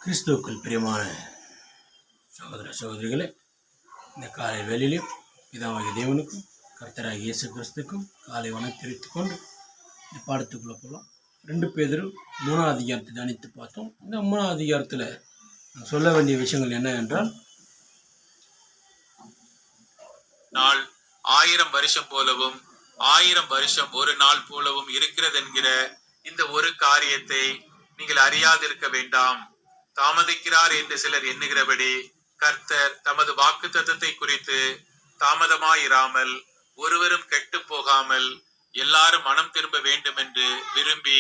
கிறிஸ்துவுக்குள் பிரியமான சகோதர சகோதரிகளே, இந்த காலை வேளையிலும் பிதாவாகிய தேவனுக்கும் கர்த்தராகிய இயேசு கிறிஸ்துக்கும் காலை வணக்கம் தெரிவித்துக் கொண்டு இந்த பாடத்துக்குள்ளே போகலாம். 2 பேதுரு 3ஆம் அதிகாரத்தை தியானித்து பார்த்தோம். இந்த 3ஆம் அதிகாரத்தில் சொல்ல வேண்டிய விஷயங்கள் என்ன என்றால், நாள் 1000 வருஷம் போலவும் 1000 வருஷம் ஒரு நாள் போலவும் இருக்கிறது என்கிற இந்த ஒரு காரியத்தை நீங்கள் அறியாதிருக்க வேண்டாம். தாமதிக்கிறார் என்று சிலர் எண்ணுகிறபடி கர்த்தர் தமது வாக்குத்தத்தத்தை குறித்து தாமதமாயிராமல் ஒருவரும் கெட்டு போகாமல் எல்லாரும் மனம் திரும்ப வேண்டும் என்று விரும்பி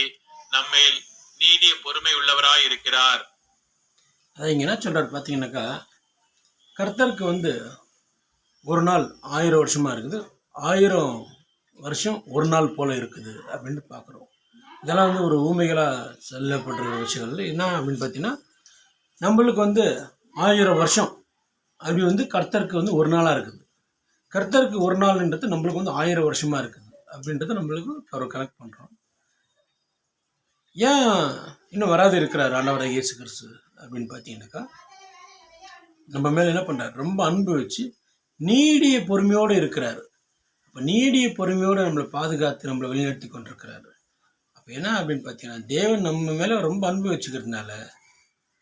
நம்மேல் நீடிய பொறுமை உள்ளவராய் இருக்கிறார். அதை இங்க என்ன சொல்றாரு பார்த்தீங்கன்னாக்கா, கர்த்தருக்கு ஒரு நாள் 1000 வருஷமா இருக்குது, 1000 வருஷம் ஒரு நாள் போல இருக்குது அப்படின்னு பார்க்குறோம். இதெல்லாம் ஒரு ஊமைகளாக சொல்லப்படுற விஷயங்கள் என்ன அப்படின்னு பார்த்தீங்கன்னா, நம்மளுக்கு 1000 வருஷம் அப்படி கர்த்தருக்கு ஒரு நாளாக இருக்குது. கர்த்தருக்கு ஒரு நாள்ன்றது நம்மளுக்கு 1000 வருஷமாக இருக்குது அப்படின்றது நம்மளுக்கு ஒரு கனெக்ட் பண்ணுறோம். ஏன் இன்னும் வராது இருக்கிறார் ஆண்டவராகிய இயேசு கிறிஸ்து அப்படின்னு பார்த்தீங்கன்னாக்கா, நம்ம மேலே என்ன பண்ணுறாரு, ரொம்ப அன்பு வச்சு நீடிய பொறுமையோடு இருக்கிறாரு. அப்போ நீடிய பொறுமையோடு நம்மளை பாதுகாத்து நம்மளை வழிநடத்தி கொண்டிருக்கிறாரு. அப்போ என்ன அப்படின்னு பார்த்தீங்கன்னா, தேவன் நம்ம மேலே ரொம்ப அன்பு வச்சுக்கிறதுனால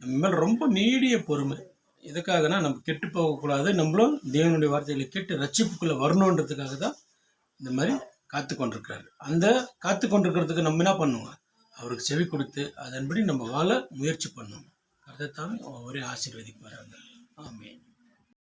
நம்ம மேலே ரொம்ப நீடிய பொறுமை. எதுக்காகனா, நம்ம கெட்டு போகக்கூடாது, நம்மளும் தேவனுடைய வார்த்தைகளை கேட்டு ரட்சிப்புக்குள்ளே வரணுன்றதுக்காக தான் இந்த மாதிரி காத்து கொண்டிருக்கிறாரு. அந்த காத்து கொண்டிருக்கிறதுக்கு நம்ம என்ன பண்ணுவோம், அவருக்கு செவி கொடுத்து அதன்படி நம்ம வாழ முயற்சி பண்ணணும். கர்த்தர் தாமே ஒரே ஆசீர்வதிப்பார்கள். ஆமென்.